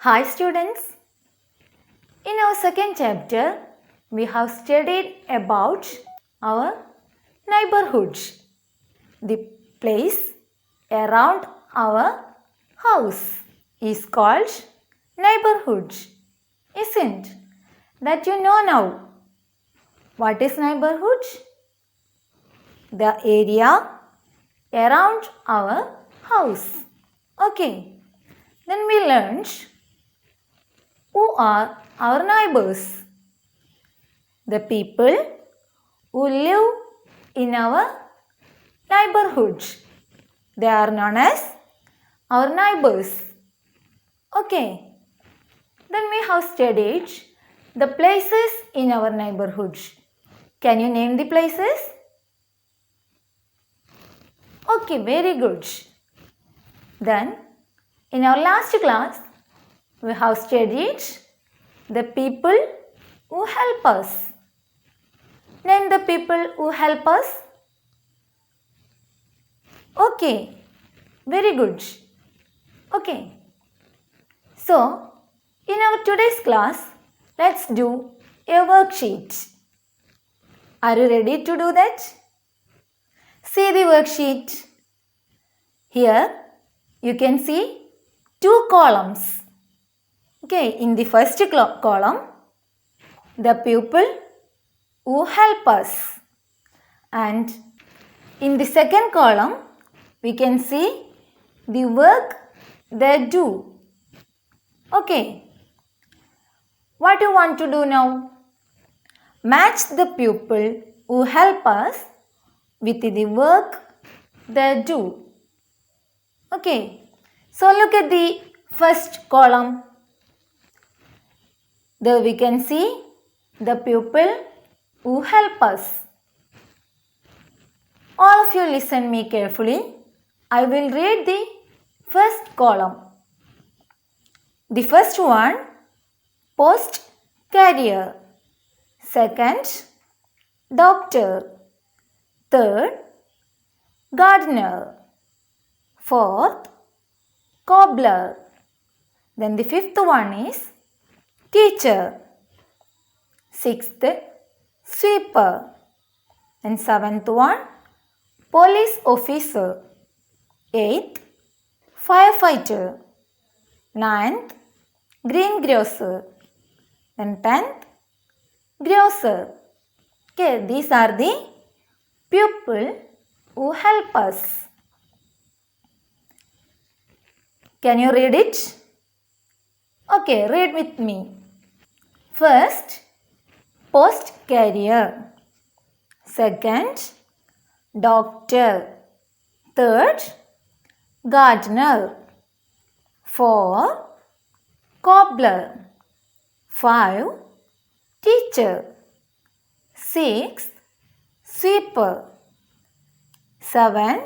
Hi students. In our second chapter, we have studied about our neighborhoods, the place around our house is called neighborhoods, isn't that you know now? What is neighborhood? The area around our house. Okay, then we learned who are our neighbors. The people who live in our neighborhood. They are known as our neighbors. Okay. Then we have studied the places in our neighborhood. Can you name the places? Okay, very good. Then in our last class, we have studied the people who help us. Name the people who help us. Okay, very good. Okay. So, in our today's class, let's do a worksheet. Are you ready to do that? See the worksheet. Here, you can see two columns. Okay, in the first column, the people who help us. And in the second column, we can see the work they do. Okay, what do you want to do now? Match the people who help us with the work they do. Okay, so look at the first column. There we can see the people who help us. All of you listen me carefully. I will read the first column. The first one, post carrier. Second, doctor. Third, gardener. Fourth, cobbler. Then the fifth one is teacher. Sixth, sweeper. And seventh one, police officer. Eighth, firefighter. Ninth, greengrocer. And 10th, grocer. Okay, these are the people who help us. Can you read it? Okay, read with me. First, post carrier. Second, doctor. Third, gardener. 4, cobbler. 5, teacher. 6, sweeper. 7,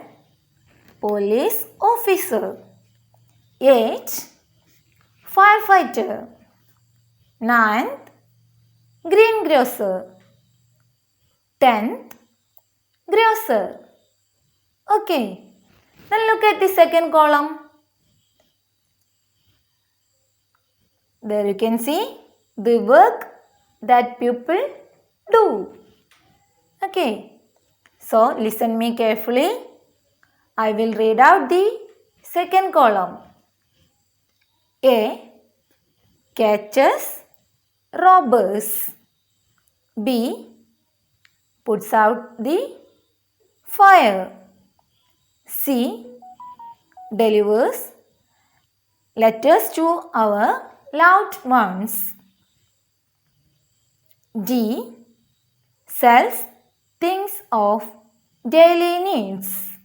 police officer. 8, firefighter. 9th, greengrocer. 10th, grocer. Okay, then look at the second column. There you can see the work that people do. Okay, so listen me carefully. I will read out the second column. A, catches robbers. B, puts out the fire. C, delivers letters to our loved ones. D, sells things of daily needs.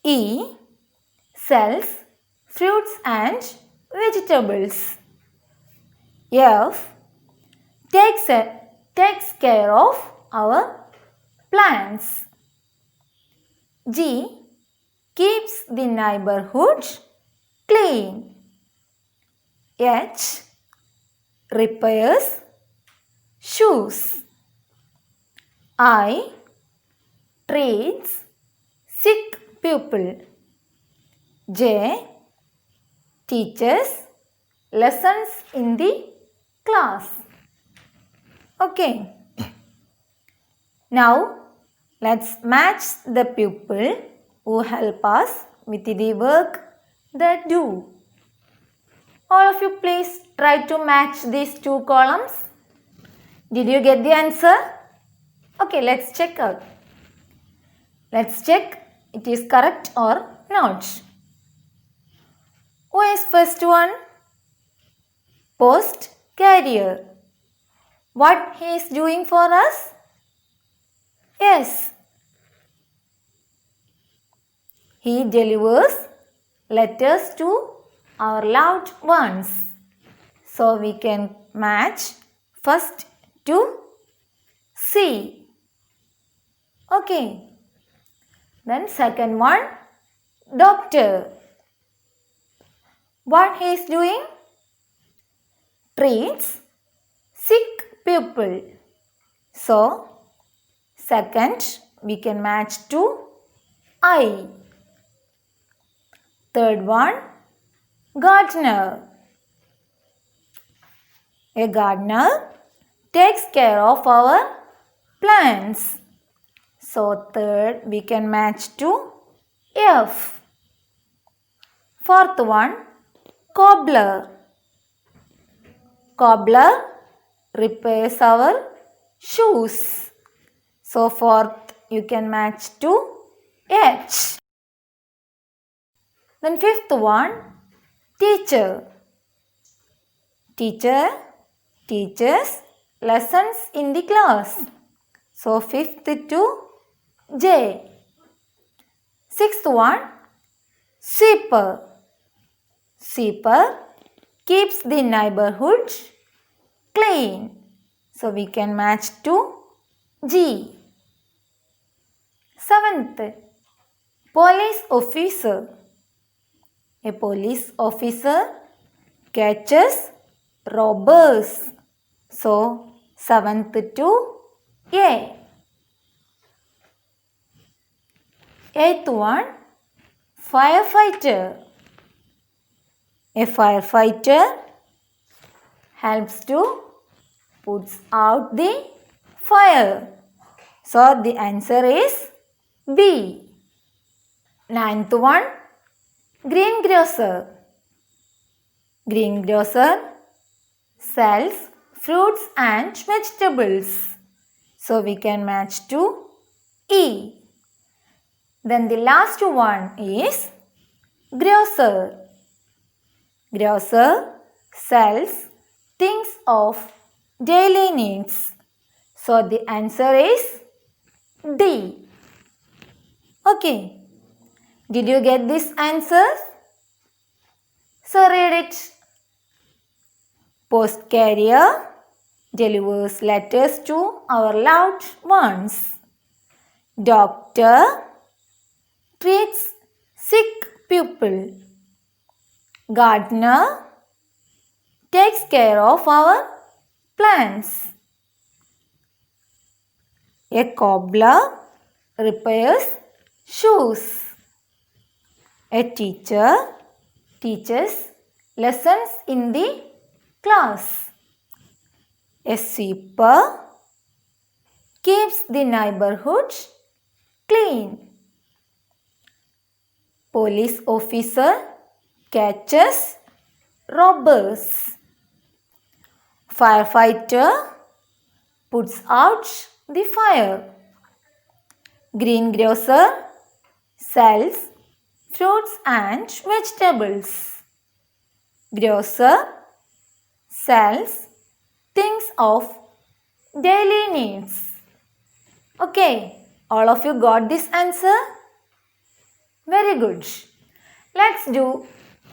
E, sells fruits and vegetables. F, takes care of our plants. G, keeps the neighborhood clean. H, repairs shoes. I, treats sick people. J, teaches lessons in the class. Okay. Now let's match the people who help us with the work they do. All of you please try to match these two columns. Did you get the answer? Okay, let's check out. Let's check it is correct or not. Who is first one? Post carrier. What he is doing for us? Yes. He delivers letters to our loved ones. So we can match first to C. Okay. Then second one, doctor. What he is doing? Treats sick people. So second we can match to I. Third one, gardener. A gardener takes care of our plants. So third we can match to F. Fourth one, cobbler. Cobbler repairs our shoes. So fourth you can match to H. Then fifth one, teacher. Teacher teaches lessons in the class. So fifth to J. Sixth one, sweeper. Sweeper keeps the neighborhood clean. So we can match to G. Seventh, police officer. A police officer catches robbers. So seventh to A. Eighth one, firefighter. A firefighter helps to put out the fire. So the answer is B. Ninth one, greengrocer. Greengrocer sells fruits and vegetables. So we can match to E. Then the last one is grocer. Grocer sells things of daily needs. So the answer is D. Okay. Did you get these answers? So read it. Post carrier delivers letters to our loved ones. Doctor treats sick people. Gardener takes care of our plants. A cobbler repairs shoes. A teacher teaches lessons in the class. A sweeper keeps the neighborhood clean. Police officer catches robbers. Firefighter puts out the fire. Greengrocer sells fruits and vegetables. Grocer sells things of daily needs. Okay, all of you got this answer? Very good. Let's do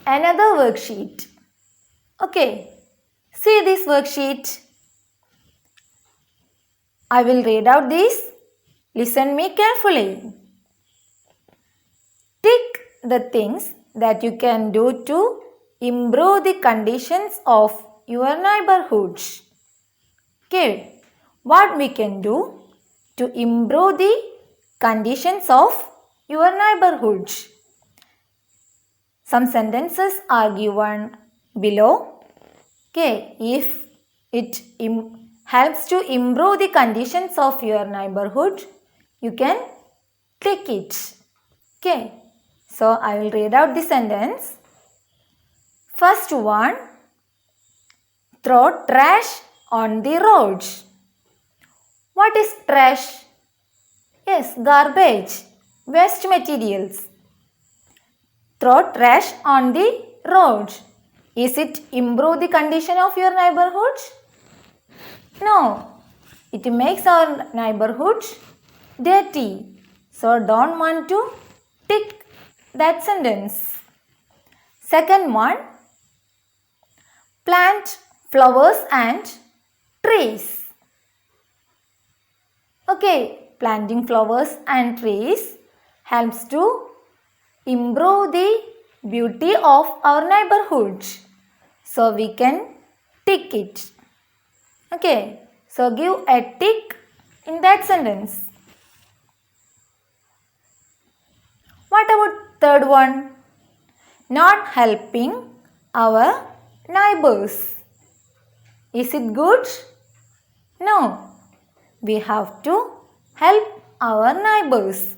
another worksheet. Okay, see this worksheet. I will read out this. Listen me carefully. Tick the things that you can do to improve the conditions of your neighborhood. Okay, what we can do to improve the conditions of your neighborhood. Some sentences are given below. Okay, if it helps to improve the conditions of your neighborhood, you can tick it. Okay, so I will read out the sentence. First one, throw trash on the roads. What is trash? Yes, garbage, waste materials. Throw trash on the roads. Is it improve the condition of your neighborhood? No, it makes our neighborhood dirty. So don't want to tick that sentence. Second one, plant flowers and trees. Okay, planting flowers and trees helps to improve the beauty of our neighborhood. So we can tick it. Okay, so give a tick in that sentence. What about third one? Not helping our neighbors. Is it good? No. We have to help our neighbors.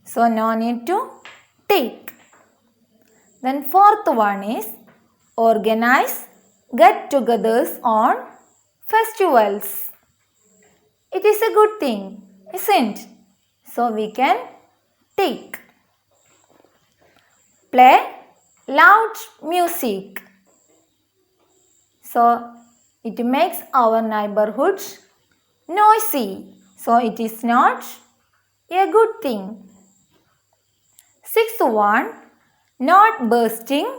So no need to tick. Then fourth one is organize get-togethers on festivals. It is a good thing, isn't it? So we can tick. Play loud music. So it makes our neighborhood noisy. So it is not a good thing. Sixth one, not bursting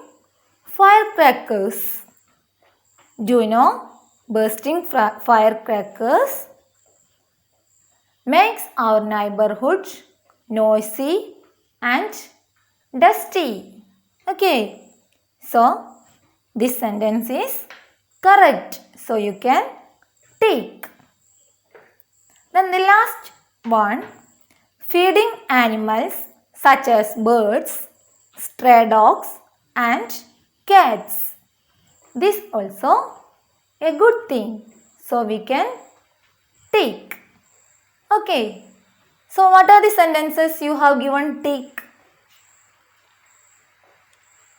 firecrackers. Do you know bursting firecrackers makes our neighborhood noisy and dusty. Okay, so this sentence is correct. So you can tick. Then the last one, feeding animals such as birds, stray dogs and cats. This also a good thing. So we can tick. Okay. So what are the sentences you have given tick?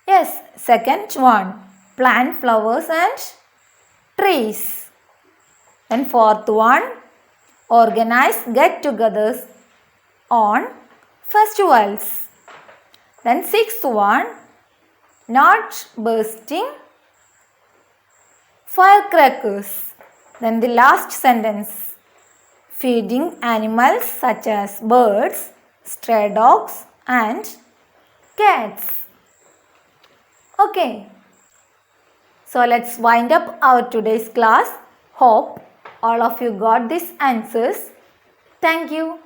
Yes, second one, plant flowers and trees. And fourth one, organize get-togethers on festivals. Then sixth one, not bursting firecrackers. Then the last sentence, feeding animals such as birds, stray dogs and cats. Okay, so let's wind up our today's class. Hope all of you got these answers. Thank you.